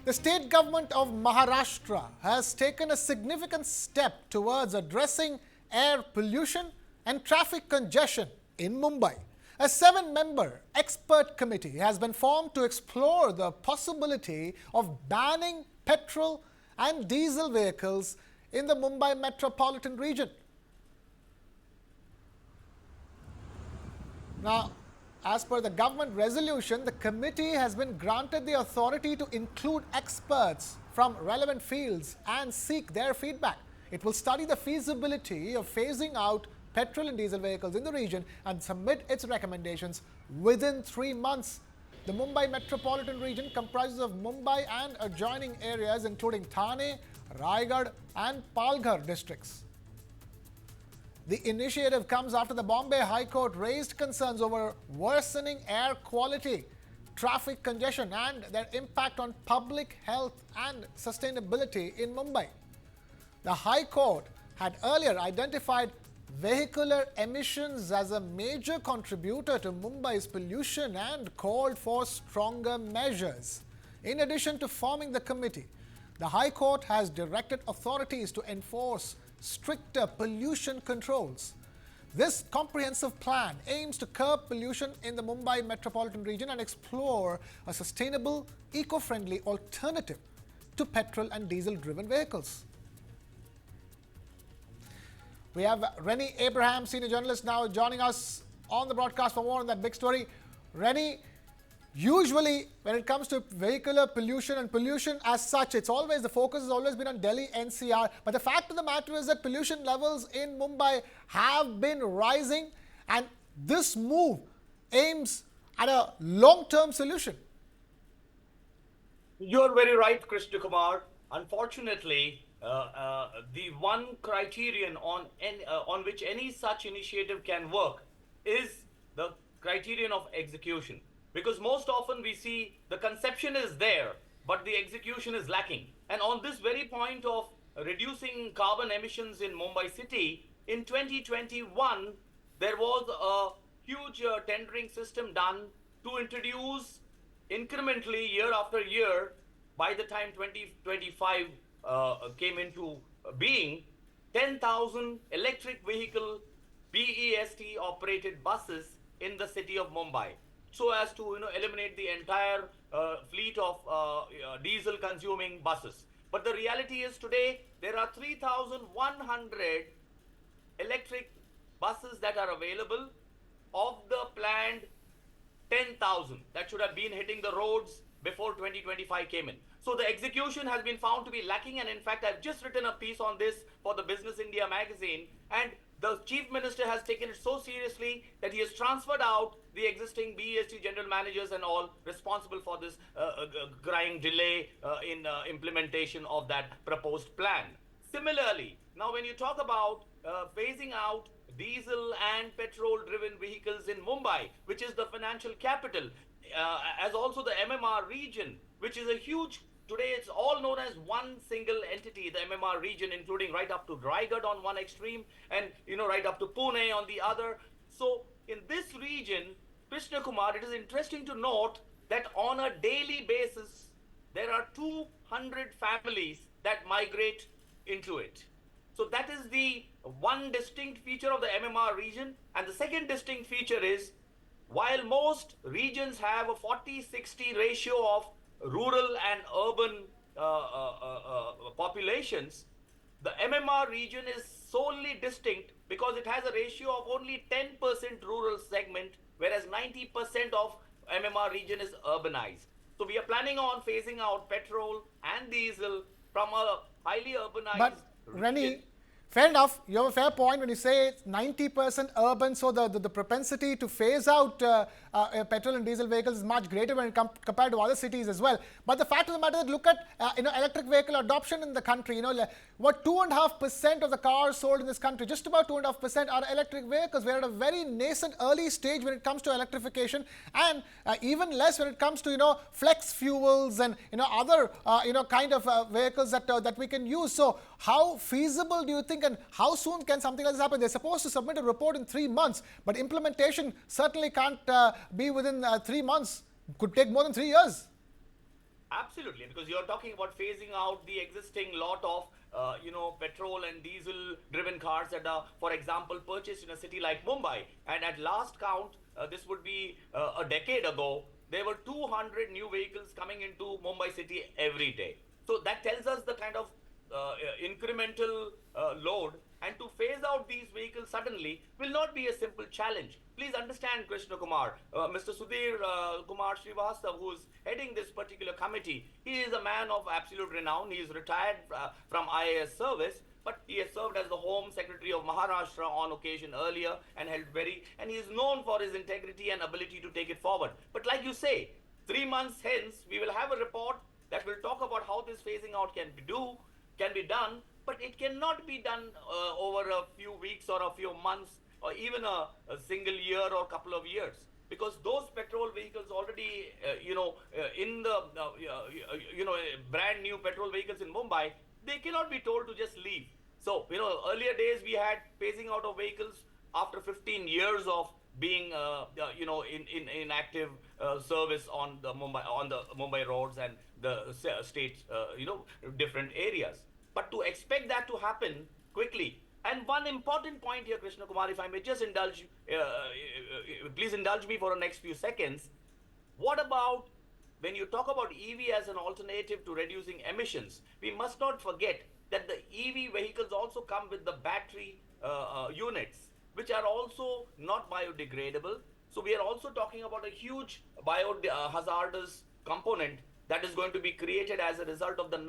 The state government of Maharashtra has taken a significant step towards addressing air pollution and traffic congestion in Mumbai. A 7-member expert committee has been formed to explore the possibility of banning petrol and diesel vehicles in the Mumbai Metropolitan Region. Now, as per the government resolution, the committee has been granted the authority to include experts from relevant fields and seek their feedback. It will study the feasibility of phasing out petrol and diesel vehicles in the region and submit its recommendations within 3 months. The Mumbai Metropolitan Region comprises of Mumbai and adjoining areas including Thane, Raigad and Palghar districts. The initiative comes after the Bombay High Court raised concerns over worsening air quality, traffic congestion and their impact on public health and sustainability in Mumbai. The High Court had earlier identified vehicular emissions as a major contributor to Mumbai's pollution and called for stronger measures. In addition to forming the committee, the High Court has directed authorities to enforce stricter pollution controls. This comprehensive plan aims to curb pollution in the Mumbai Metropolitan Region and explore a sustainable, eco-friendly alternative to petrol and diesel-driven vehicles. We have Rennie Abraham, senior journalist, now joining us on the broadcast for more on that big story. Rennie, usually when it comes to vehicular pollution and pollution as such, the focus has always been on Delhi NCR. But the fact of the matter is that pollution levels in Mumbai have been rising, and this move aims at a long-term solution. You're very right, Krishna Kumar. Unfortunately, the one criterion on which any such initiative can work is the criterion of execution. Because most often we see the conception is there, but the execution is lacking. And on this very point of reducing carbon emissions in Mumbai city, in 2021, there was a huge tendering system done to introduce incrementally year after year. By the time 2025 came into being, 10,000 electric vehicle BEST operated buses in the city of Mumbai, so as to eliminate the entire fleet of diesel consuming buses. But the reality is today there are 3,100 electric buses that are available of the planned 10,000 that should have been hitting the roads before 2025 came in. So the execution has been found to be lacking, and in fact I've just written a piece on this for the Business India magazine, and the Chief Minister has taken it so seriously that he has transferred out the existing BEST general managers and all responsible for this crying delay in implementation of that proposed plan. Similarly, now when you talk about phasing out diesel and petrol driven vehicles in Mumbai, which is the financial capital, as also the MMR region, which is a huge, today it's all known as one single entity, the MMR region, including right up to Raigad on one extreme and right up to Pune on the other. So in this region, Krishna Kumar, it is interesting to note that on a daily basis, there are 200 families that migrate into it. So that is the one distinct feature of the MMR region. And the second distinct feature is, while most regions have a 40-60 ratio of rural and urban populations, the MMR region is solely distinct because it has a ratio of only 10% rural segment, whereas 90% of MMR region is urbanized. So we are planning on phasing out petrol and diesel from a highly urbanized But Rennie, fair enough. You have a fair point when you say it's 90% urban, so the propensity to phase out petrol and diesel vehicles is much greater when it compared to other cities as well. But the fact of the matter is, look at electric vehicle adoption in the country. What 2.5% of the cars sold in this country, just about 2.5% are electric vehicles. We're at a very nascent early stage when it comes to electrification, and even less when it comes to flex fuels and other kind of vehicles that we can use. So how feasible do you think, and how soon can something like this happen? They're supposed to submit a report in 3 months, but implementation certainly can't be within 3 months. Could take more than 3 years. Absolutely, because you're talking about phasing out the existing lot of petrol and diesel-driven cars that are, for example, purchased in a city like Mumbai. And at last count, this would be a decade ago, there were 200 new vehicles coming into Mumbai city every day. So that tells us the kind of incremental load, and to phase out these vehicles suddenly will not be a simple challenge. Please understand, Krishna Kumar, Mr. Sudhir Kumar Srivastava, who is heading this particular committee, he is a man of absolute renown. He is retired from IAS service, but he has served as the Home Secretary of Maharashtra on occasion earlier and and he is known for his integrity and ability to take it forward. But like you say, 3 months hence, we will have a report that will talk about how this phasing out can be done, but it cannot be done over a few weeks or a few months or even a single year or couple of years, because those petrol vehicles already in the brand new petrol vehicles in Mumbai, they cannot be told to just leave. So earlier days we had phasing out of vehicles after 15 years of being in active service on the Mumbai roads and the state different areas. But to expect that to happen quickly, and one important point here, Krishna Kumar, if I may just please indulge me for the next few seconds. What about when you talk about EV as an alternative to reducing emissions? We must not forget that the EV vehicles also come with the battery units, which are also not biodegradable. So we are also talking about a huge biohazardous component that is going to be created as a result of the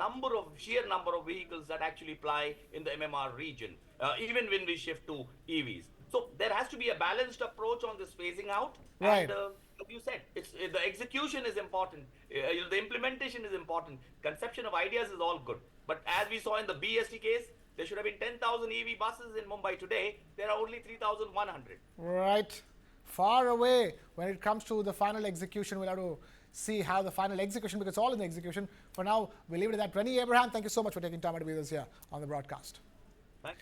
sheer number of vehicles that actually ply in the MMR region, even when we shift to EVs. So there has to be a balanced approach on this phasing out. Right. And like you said, the execution is important. The implementation is important. Conception of ideas is all good. But as we saw in the BST case, there should have been 10,000 EV buses in Mumbai. Today, there are only 3,100. Right. Far away when it comes to the final execution. We'll have to see how the final execution, because it's all in the execution. For now, we'll leave it at that. Rennie Abraham, thank you so much for taking time to be with us here on the broadcast. Thanks.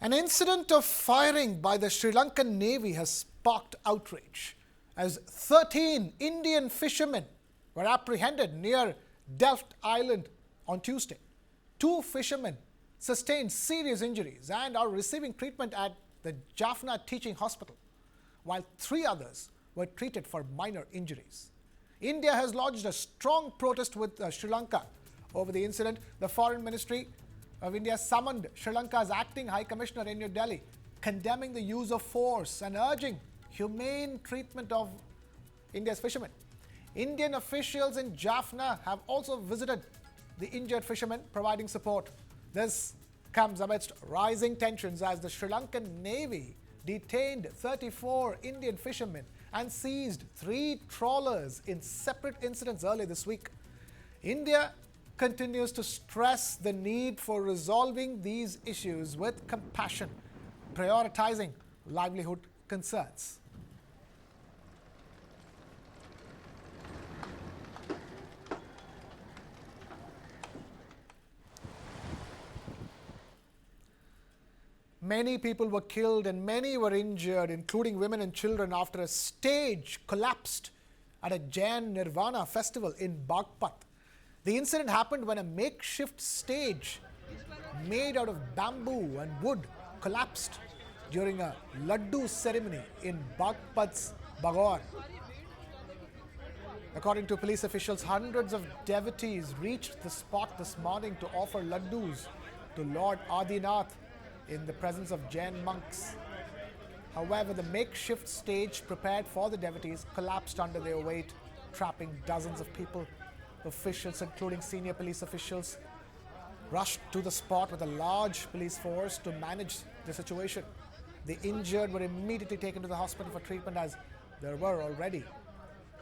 An incident of firing by the Sri Lankan Navy has sparked outrage as 13 Indian fishermen were apprehended near Delft Island on Tuesday. 2 fishermen sustained serious injuries and are receiving treatment at the Jaffna Teaching Hospital, while 3 others were treated for minor injuries. India has lodged a strong protest with Sri Lanka over the incident. The Foreign Ministry of India summoned Sri Lanka's acting High Commissioner in New Delhi, condemning the use of force and urging humane treatment of India's fishermen. Indian officials in Jaffna have also visited the injured fishermen, providing support. This comes amidst rising tensions as the Sri Lankan Navy detained 34 Indian fishermen and seized 3 trawlers in separate incidents earlier this week. India continues to stress the need for resolving these issues with compassion, prioritizing livelihood concerns. Many people were killed and many were injured, including women and children, after a stage collapsed at a Jain Nirvana festival in Bagpat. The incident happened when a makeshift stage made out of bamboo and wood collapsed during a laddu ceremony in Bagpat's Bagor. According to police officials, hundreds of devotees reached the spot this morning to offer laddus to Lord Adinath in the presence of Jain monks. However, the makeshift stage prepared for the devotees collapsed under their weight, trapping dozens of people. Officials, including senior police officials, rushed to the spot with a large police force to manage the situation. The injured were immediately taken to the hospital for treatment, as there were already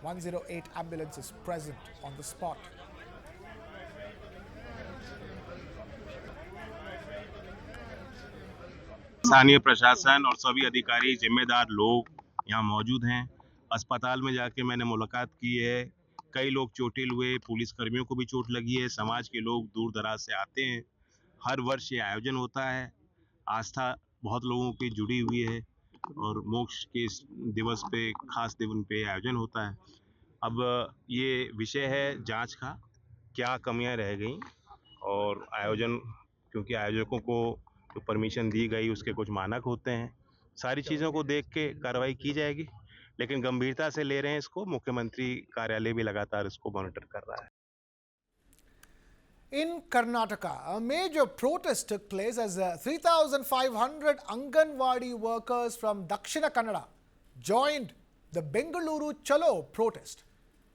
108 ambulances present on the spot. स्थानीय प्रशासन और सभी अधिकारी जिम्मेदार लोग यहाँ मौजूद हैं। अस्पताल में जाके मैंने मुलाकात की है। कई लोग चोटिल हुए, पुलिस कर्मियों को भी चोट लगी है। समाज के लोग दूर दराज से आते हैं। हर वर्ष ये आयोजन होता है। आस्था बहुत लोगों की जुड़ी हुई है और मोक्ष के दिवस पे, खास दिन पे आयोजन होता है। अब ये विषय है जांच का क्या कमियां रह गई, और आयोजन, क्योंकि आयोजकों को जो परमिशन दी गई उसके कुछ मानक होते हैं, सारी चीज़ों को देख के कार्रवाई की जाएगी। लेकिन गंभीरता से ले रहे हैं इसको, मुख्यमंत्री कार्यालय भी लगातार इसको मॉनिटर कर रहा है। In Karnataka, a major protest took place as 3,500 anganwadi workers from Dakshina Kannada joined the Bengaluru Chalo protest.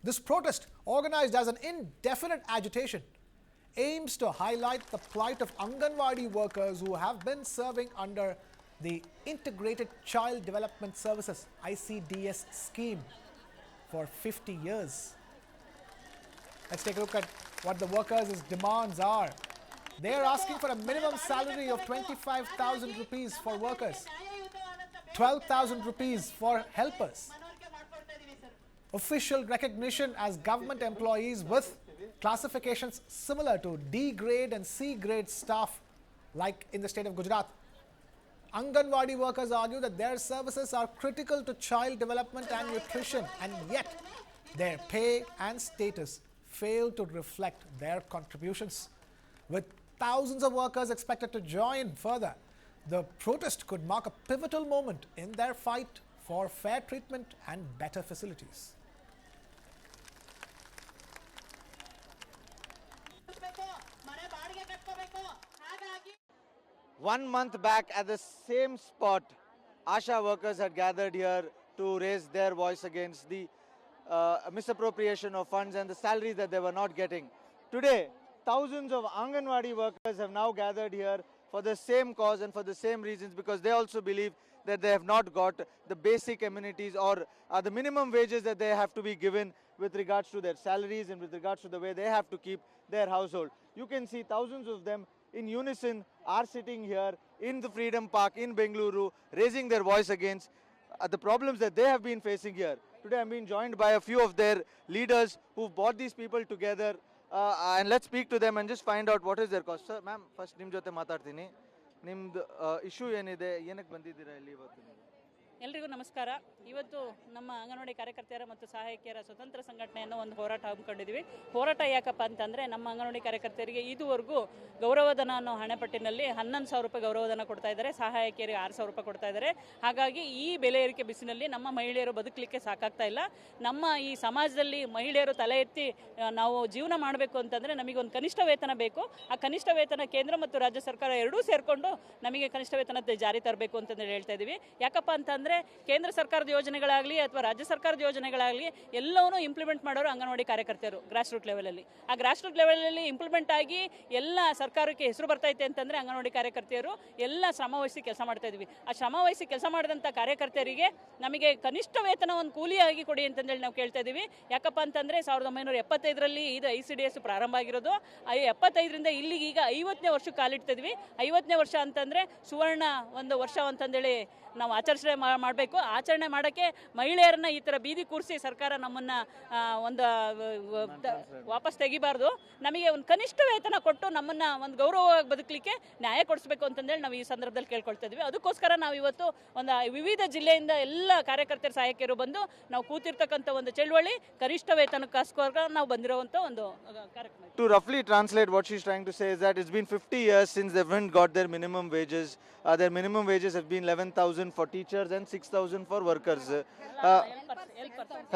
This protest, organized as an indefinite agitation, aims to highlight the plight of anganwadi workers who have been serving under the Integrated Child Development Services (ICDS) scheme for 50 years. Let's take a look at what the workers' demands are. They are asking for a minimum salary of 25,000 rupees for workers, 12,000 rupees for helpers, official recognition as government employees with classifications similar to D grade and C grade staff like in the state of Gujarat. Anganwadi workers argue that their services are critical to child development and nutrition, and yet their pay and status fail to reflect their contributions. With thousands of workers expected to join further, the protest could mark a pivotal moment in their fight for fair treatment and better facilities. 1 month back at the same spot, ASHA workers had gathered here to raise their voice against the misappropriation of funds and the salaries that they were not getting. Today, thousands of Anganwadi workers have now gathered here for the same cause and for the same reasons, because they also believe that they have not got the basic amenities or the minimum wages that they have to be given with regards to their salaries and with regards to the way they have to keep their household. You can see thousands of them in unison are sitting here in the Freedom Park in Bengaluru, raising their voice against the problems that they have been facing here. Today I'm being joined by a few of their leaders who've brought these people together, and let's speak to them and just find out what is their cause. Sir, ma'am, first ನಿಮ್ಮ ಜೊತೆ ಮಾತಾಡ್ತೀನಿ. ನಿಮ್ದು issue ಏನಿದೆ, ಏನಕ್ಕೆ ಬಂದಿದ್ದೀರಾ ಇಲ್ಲಿ ಇವತ್ತು? ಎಲ್ರಿಗೂ ನಮಸ್ಕಾರ. ಇವತ್ತು ನಮ್ಮ ಅಂಗನವಾಡಿ ಕಾರ್ಯಕರ್ತೆಯರ ಮತ್ತು ಸಹಾಯಕಿಯರ ಸ್ವತಂತ್ರ ಸಂಘಟನೆಯನ್ನು ಒಂದು ಹೋರಾಟ ಹಮ್ಮಿಕೊಂಡಿದ್ದೀವಿ. ಹೋರಾಟ ಯಾಕಪ್ಪ ಅಂತಂದರೆ, ನಮ್ಮ ಅಂಗನವಾಡಿ ಕಾರ್ಯಕರ್ತೆಯರಿಗೆ ಇದುವರೆಗೂ ಗೌರವಧನ ಅನ್ನೋ ಹಣೆಪಟ್ಟಿನಲ್ಲಿ 11,000 ರೂಪಾಯಿ ಗೌರವಧನ ಕೊಡ್ತಾ ಇದ್ದಾರೆ, ಸಹಾಯಕಿಯರಿಗೆ 6,000 ರೂಪಾಯಿ ಕೊಡ್ತಾ ಇದ್ದಾರೆ. ಹಾಗಾಗಿ ಈ ಬೆಲೆ ಏರಿಕೆ ಬಿಸಿನಲ್ಲಿ ನಮ್ಮ ಮಹಿಳೆಯರು ಬದುಕಲಿಕ್ಕೆ ಸಾಕಾಗ್ತಾ ಇಲ್ಲ. ನಮ್ಮ ಈ ಸಮಾಜದಲ್ಲಿ ಮಹಿಳೆಯರು ತಲೆ ಎತ್ತಿ ನಾವು ಜೀವನ ಮಾಡಬೇಕು ಅಂತಂದರೆ ನಮಗೊಂದು ಕನಿಷ್ಠ ವೇತನ ಬೇಕು. ಆ ಕನಿಷ್ಠ ವೇತನ ಕೇಂದ್ರ ಮತ್ತು ರಾಜ್ಯ ಸರ್ಕಾರ ಎರಡೂ ಸೇರಿಕೊಂಡು ನಮಗೆ ಕನಿಷ್ಠ ವೇತನ ಜಾರಿ ತರಬೇಕು ಅಂತಂದೇಳಿ ಹೇಳ್ತಾ ಇದ್ದೀವಿ. ಯಾಕಪ್ಪ ಅಂತಂದರೆ, ಕೇಂದ್ರ ಸರ್ಕಾರದ ಯೋಜನೆಗಳಾಗಲಿ ಅಥವಾ ರಾಜ್ಯ ಸರ್ಕಾರದ ಯೋಜನೆಗಳಾಗಲಿ ಎಲ್ಲವನ್ನೂ ಇಂಪ್ಲಿಮೆಂಟ್ ಮಾಡೋರು ಅಂಗನವಾಡಿ ಕಾರ್ಯಕರ್ತೆಯರು ಗ್ರಾಸ್ ರೂಟ್ ಲೆವೆಲಲ್ಲಿ. ಆ ಗ್ರಾಸ್ ರೂಟ್ ಲೆವೆಲಲ್ಲಿ ಇಂಪ್ಲಿಮೆಂಟ್ ಆಗಿ ಎಲ್ಲ ಸರ್ಕಾರಕ್ಕೆ ಹೆಸರು ಬರ್ತೈತೆ ಅಂತಂದರೆ ಅಂಗನವಾಡಿ ಕಾರ್ಯಕರ್ತೆಯರು ಎಲ್ಲ ಶ್ರಮವಹಿಸಿ ಕೆಲಸ ಮಾಡ್ತಾ ಇದ್ವಿ. ಆ ಶ್ರಮವಹಿಸಿ ಕೆಲಸ ಮಾಡಿದಂಥ ಕಾರ್ಯಕರ್ತೆಯರಿಗೆ ನಮಗೆ ಕನಿಷ್ಠ ವೇತನ ಒಂದು ಕೂಲಿಯಾಗಿ ಕೊಡಿ ಅಂತಂದೇಳಿ ನಾವು ಕೇಳ್ತಾ ಇದ್ದೀವಿ. ಯಾಕಪ್ಪ ಅಂತಂದರೆ 1975ರಲ್ಲಿ ಇದು ICDS ಪ್ರಾರಂಭ ಆಗಿರೋದು. 75ರಿಂದ ಇಲ್ಲಿಗೆ ಈಗ 50ನೇ ವರ್ಷಕ್ಕೆ ಕಾಲಿಡ್ತಿದ್ವಿ. 50ನೇ ವರ್ಷ ಅಂತಂದರೆ ಸುವರ್ಣ ಒಂದು ವರ್ಷ ಅಂತಂದೇಳಿ ನಾವು ಆಚರಣೆ ಮಾಡಬೇಕು. ಆಚರಣೆ ಮಾಡೋಕ್ಕೆ ಮಹಿಳೆಯರನ್ನ ಈ ಥರ ಬೀದಿ ಕೂರಿಸಿ ಸರ್ಕಾರ ನಮ್ಮನ್ನು ಒಂದು ವಾಪಸ್ ತೆಗಿಬಾರ್ದು. ನಮಗೆ ಒಂದು ಕನಿಷ್ಠ ವೇತನ ಕೊಟ್ಟು ನಮ್ಮನ್ನು ಒಂದು ಗೌರವವಾಗಿ ಬದುಕಲಿಕ್ಕೆ ನ್ಯಾಯ ಕೊಡಿಸ್ಬೇಕು ಅಂತಂದೇಳಿ ನಾವು ಈ ಸಂದರ್ಭದಲ್ಲಿ ಕೇಳ್ಕೊಳ್ತಾ ಇದ್ವಿ. ಅದಕ್ಕೋಸ್ಕರ ನಾವು ಇವತ್ತು ಒಂದು ವಿವಿಧ ಜಿಲ್ಲೆಯಿಂದ ಎಲ್ಲ ಕಾರ್ಯಕರ್ತರ ಸಹಾಯಕಿಯರು ಬಂದು ನಾವು ಕೂತಿರ್ತಕ್ಕಂಥ ಒಂದು ಚಳವಳಿ ಕನಿಷ್ಠ ವೇತನಕ್ಕೋಸ್ಕರ ನಾವು ಬಂದಿರುವಂಥ ಒಂದು ಕಾರ್ಯಕ್ರಮ. To roughly translate, what she's trying to say is that it's been 50 years since they haven't got their minimum wages. Their minimum wages have been 11,000 for teachers and 6,000 for workers.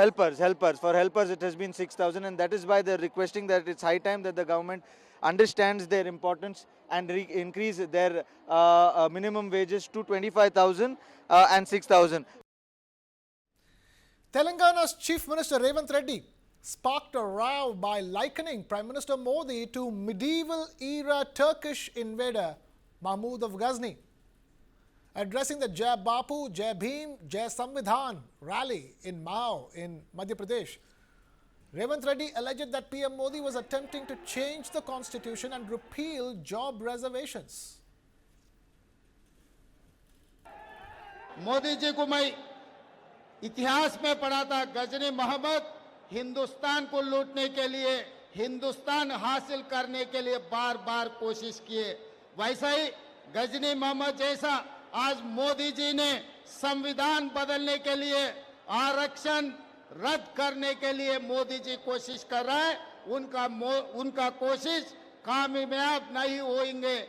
Helpers. For helpers it has been 6,000, and that is why they're requesting that it's high time that the government understands their importance and increase their minimum wages to 25,000 and 6,000. Telangana's Chief Minister Revant Reddy sparked a row by likening Prime Minister Modi to medieval-era Turkish invader Mahmud of Ghazni. Addressing the Jai Bapu, Jai Bhim, Jai Samvidhan rally in Mao in Madhya Pradesh, Revant Reddy alleged that PM Modi was attempting to change the constitution and repeal job reservations. Modi ji को मैं इतिहास में पढ़ा था, गजनी मोहम्मद हिंदुस्तान को लूटने के लिए, हिंदुस्तान हासिल करने के लिए बार बार कोशिश किए. वैसा ही गजनी मोहम्मद जैसा आज मोदी जी ने संविधान बदलने के लिए, आरक्षण रद्द करने के लिए मोदी जी कोशिश कर रहा है. उनका कोशिश कामयाब नहीं होंगे.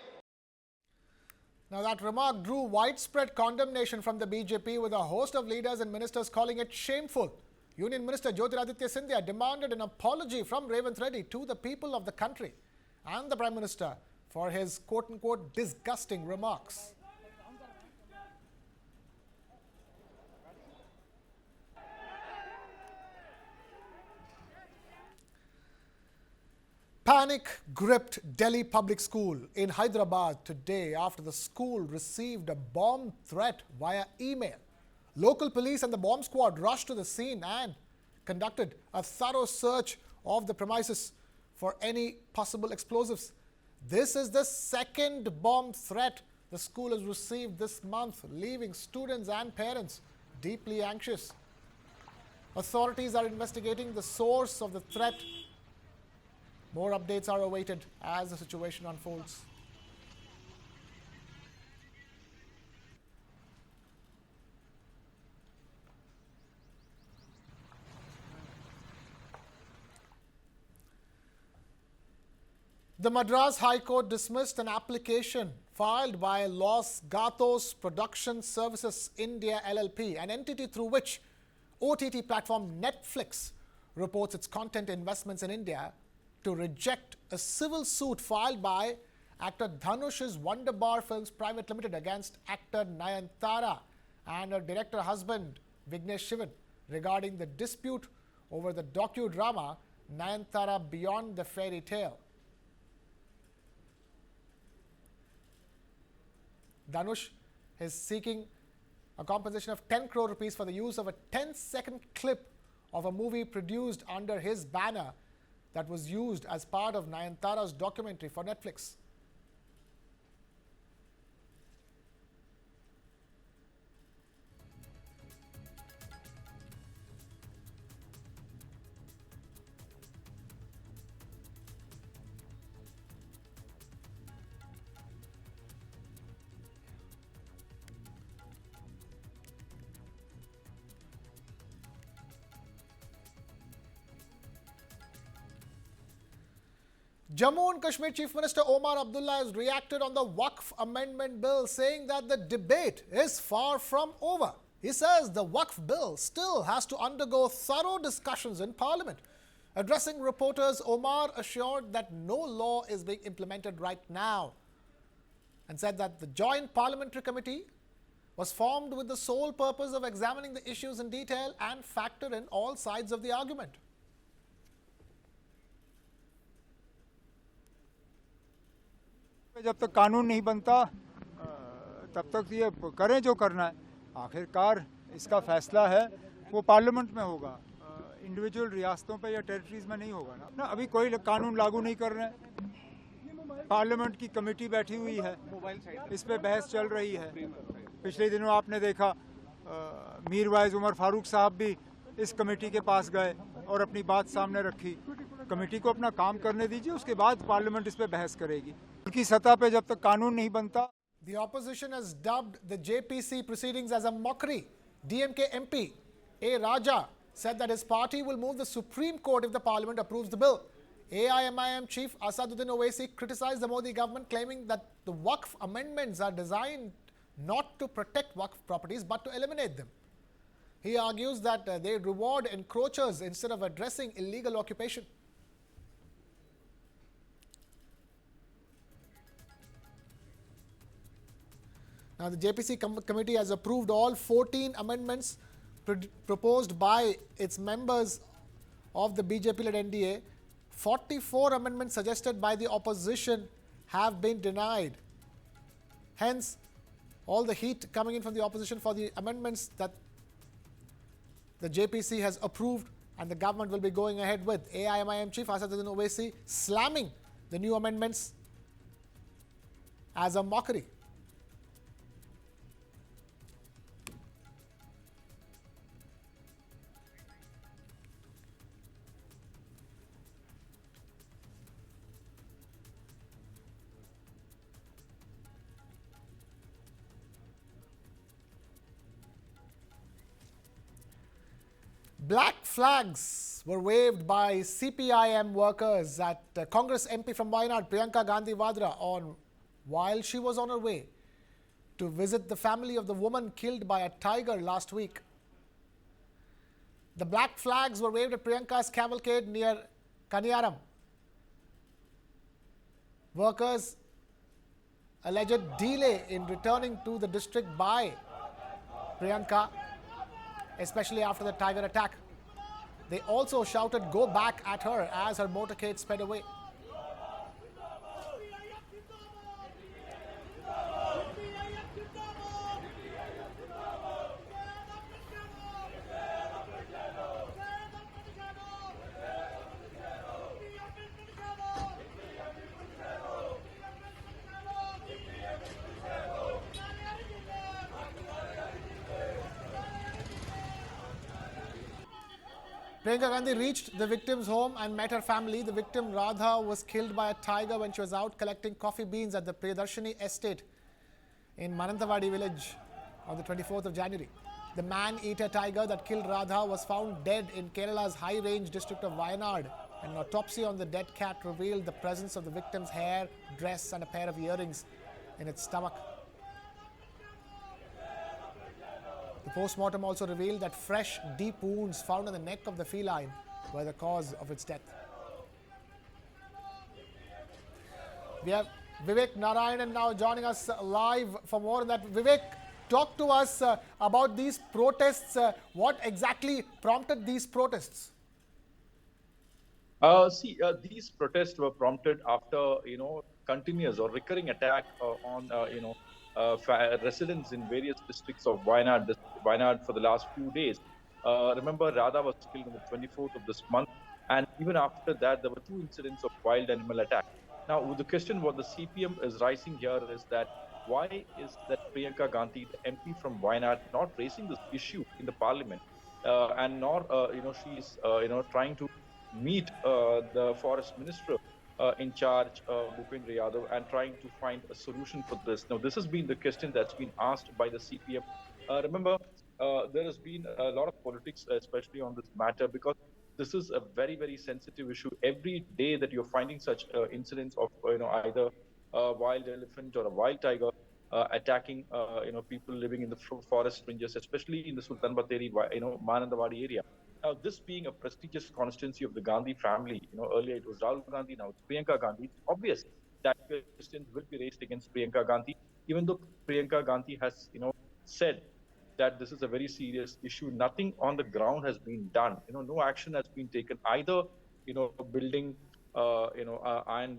Now that remark drew widespread condemnation from the BJP, with a host of leaders and ministers calling it shameful. Union Minister Jyotiraditya Scindia demanded an apology from Revanth Reddy to the people of the country and the Prime Minister for his quote-unquote disgusting remarks. Panic gripped Delhi Public School in Hyderabad today after the school received a bomb threat via email. Local police and the bomb squad rushed to the scene and conducted a thorough search of the premises for any possible explosives. This is the second bomb threat the school has received this month, leaving students and parents deeply anxious. Authorities are investigating the source of the threat. More updates are awaited as the situation unfolds. The Madras High Court dismissed an application filed by Los Gatos Production Services India LLP, an entity through which OTT platform Netflix reports its content investments in India, to reject a civil suit filed by actor Dhanush's Wonder Bar Films Private Limited against actor Nayanthara and her director husband Vignesh Shivan regarding the dispute over the docudrama Nayanthara Beyond the Fairy Tale. Dhanush is seeking a compensation of 10 crore rupees for the use of a 10-second clip of a movie produced under his banner that was used as part of Nayanthara's documentary for Netflix. Jammu and Kashmir Chief Minister Omar Abdullah has reacted on the Waqf Amendment Bill, saying that the debate is far from over. He says the Waqf Bill still has to undergo thorough discussions in Parliament. Addressing reporters, Omar assured that no law is being implemented right now and said that the Joint Parliamentary Committee was formed with the sole purpose of examining the issues in detail and factor in all sides of the argument. जब तक कानून नहीं बनता तब तक ये करें जो करना है. आखिरकार इसका फैसला है वो पार्लियामेंट में होगा, इंडिविजुअल रियासतों पे या टेरिटरीज में नहीं होगा ना. अभी कोई कानून लागू नहीं कर रहे हैं. पार्लियामेंट की कमेटी बैठी हुई है, इस पे बहस चल रही है. पिछले दिनों आपने देखा मीरवाइज उमर फारूक साहब भी इस कमेटी के पास गए और अपनी बात सामने रखी. कमेटी को अपना काम करने दीजिए, उसके बाद पार्लियामेंट इस पे बहस करेगी. उनकी सतह पे जब तक कानून नहीं बनता. The opposition has dubbed the JPC proceedings as a mockery. DMK MP A. Raja said that his party will move the Supreme Court if the Parliament approves the bill. AIMIM Chief Asaduddin Owaisi criticized the Modi government, claiming that the Waqf amendments are designed not to protect Waqf properties but to eliminate them. He argues that they reward encroachers instead of addressing illegal occupation. Now, the JPC committee has approved all 14 amendments proposed by its members of the BJP-led NDA. 44 amendments suggested by the opposition have been denied. Hence, all the heat coming in from the opposition for the amendments that the JPC has approved and the government will be going ahead with. AIMIM Chief Asaduddin Owaisi slamming the new amendments as a mockery. Black flags were waved by CPIM workers at Congress MP from Wayanad, Priyanka Gandhi Vadra, while she was on her way to visit the family of the woman killed by a tiger last week. The black flags were waved at Priyanka's cavalcade near Kaniyaram. Workers alleged delay in returning to the district by Priyanka, especially after the tiger attack. They also shouted "Go back" at her as her motorcade sped away. Priyanka Gandhi reached the victim's home and met her family. The victim, Radha, was killed by a tiger when she was out collecting coffee beans at the Priyadarshini estate in Anganwadi village on the 24th of January. The man-eater tiger that killed Radha was found dead in Kerala's high-range district of Wayanad. An autopsy on the dead cat revealed the presence of the victim's hair, dress and a pair of earrings in its stomach. The post-mortem also revealed that fresh, deep wounds found on the neck of the feline were the cause of its death. We have Vivek Narayanan now joining us live for more on that. Vivek, talk to us about these protests. What exactly prompted these protests? These protests were prompted after, continuous or recurring attack on, residents in various districts of Wayanad for the last few days. Remember, Radha was killed on the 24th of this month, and even after that, there were 2 incidents of wild animal attack. Now, the question what the CPM is raising here is that why is that Priyanka Gandhi, the MP from Wayanad, not raising this issue in the parliament, and nor, she's, trying to meet the forest minister in charge, Bhupendra Yadav, and trying to find a solution for this. Now, this has been the question that's been asked by the CPM. Remember, there has been a lot of politics, especially on this matter, because this is a very, very sensitive issue. Every day that you're finding such incidents of, either a wild elephant or a wild tiger attacking, people living in the forest ranges, especially in the Sultan Batheri, Manandawadi area. Now, this being a prestigious constituency of the Gandhi family, earlier it was Rahul Gandhi, now it's Priyanka Gandhi. It's obvious that questions will be raised against Priyanka Gandhi, even though Priyanka Gandhi has, said that this is a very serious issue. Nothing on the ground has been done. No action has been taken, either, building, iron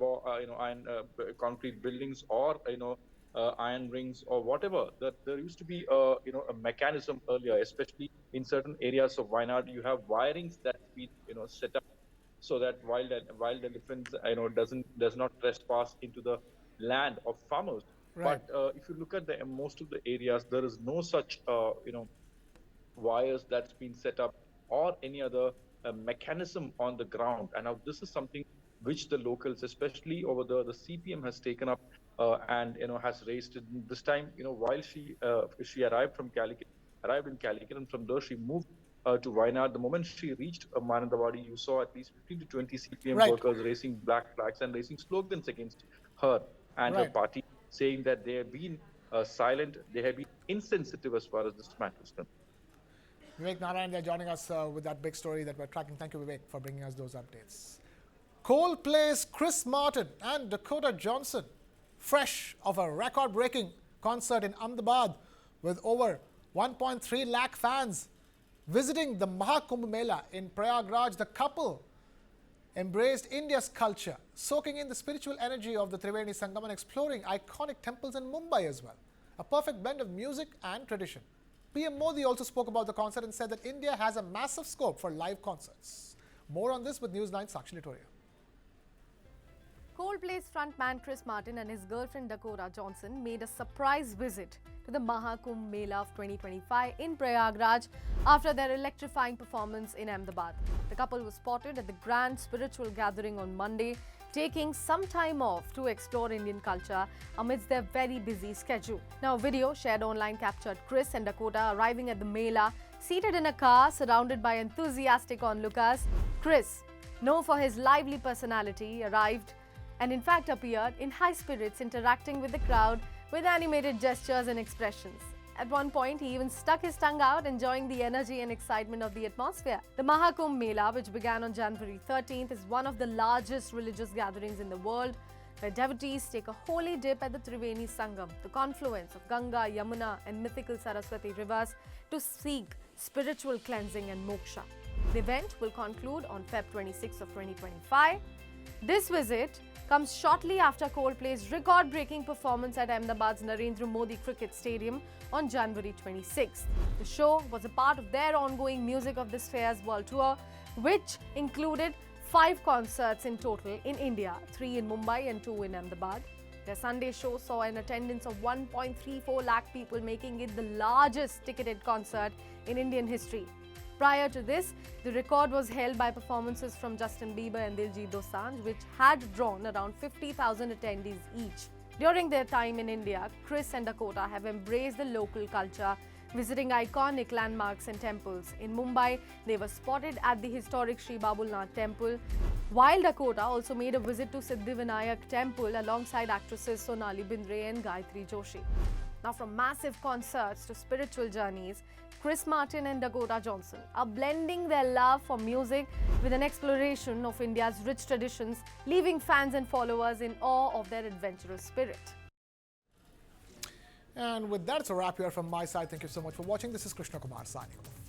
concrete buildings, or, iron rings or whatever. That there used to be a mechanism earlier, especially in certain areas of Wayanad. You have wirings that's been set up so that wild elephants does not trespass into the land of farmers. Right. But if you look at the most of the areas, there is no such wires that's been set up or any other mechanism on the ground. And now this is something which the locals, especially over the CPM, has taken up and has raised it. This time, while she arrived in Calicut, and from there she moved to Wayanad. The moment she reached Manandawadi, you saw at least 15 to 20 CPM workers raising black flags and raising slogans against her and her party, saying that they have been silent, they have been insensitive as far as this matter is concerned. Vivek Narayan, they're joining us with that big story that we're tracking. Thank you, Vivek, for bringing us those updates. Coldplay's Chris Martin and Dakota Johnson, fresh of a record-breaking concert in Ahmedabad with over 1.3 lakh fans visiting the Mahakumbh Mela in Prayagraj. The couple embraced India's culture, soaking in the spiritual energy of the Triveni Sangam and exploring iconic temples in Mumbai as well. A perfect blend of music and tradition. PM Modi also spoke about the concert and said that India has a massive scope for live concerts. More on this with News9's Sakshi Litoria. Coldplay's frontman Chris Martin and his girlfriend Dakota Johnson made a surprise visit to the Mahakumbh Mela of 2025 in Prayagraj after their electrifying performance in Ahmedabad. The couple was spotted at the grand spiritual gathering on Monday, taking some time off to explore Indian culture amidst their very busy schedule. Now, a video shared online captured Chris and Dakota arriving at the Mela, seated in a car surrounded by enthusiastic onlookers. Chris, known for his lively personality, arrived and in fact appeared in high spirits, interacting with the crowd with animated gestures and expressions. At one point, he even stuck his tongue out, enjoying the energy and excitement of the atmosphere. The Mahakumbh Mela, which began on January 13th, is one of the largest religious gatherings in the world, where devotees take a holy dip at the Triveni Sangam, the confluence of Ganga, Yamuna and mythical Saraswati rivers, to seek spiritual cleansing and moksha. The event will conclude on Feb 26 of 2025. This visit comes shortly after Coldplay's record-breaking performance at Ahmedabad's Narendra Modi Cricket Stadium on January 26th. The show was a part of their ongoing Music of the Spheres World Tour, which included 5 concerts in total in India, 3 in Mumbai and 2 in Ahmedabad. Their Sunday show saw an attendance of 1.34 lakh people, making it the largest ticketed concert in Indian history. Prior to this, the record was held by performances from Justin Bieber and Diljit Dosanjh, which had drawn around 50,000 attendees each. During their time in India, Chris and Dakota have embraced the local culture, visiting iconic landmarks and temples. In Mumbai, they were spotted at the historic Sri Babulnath temple, while Dakota also made a visit to Siddhivinayak temple alongside actresses Sonali Bindre and Gayatri Joshi. Now, from massive concerts to spiritual journeys, Chris Martin and Dakota Johnson are blending their love for music with an exploration of India's rich traditions, leaving fans and followers in awe of their adventurous spirit. And with that, it's a wrap here from my side. Thank you so much for watching. This is Krishna Kumar signing off.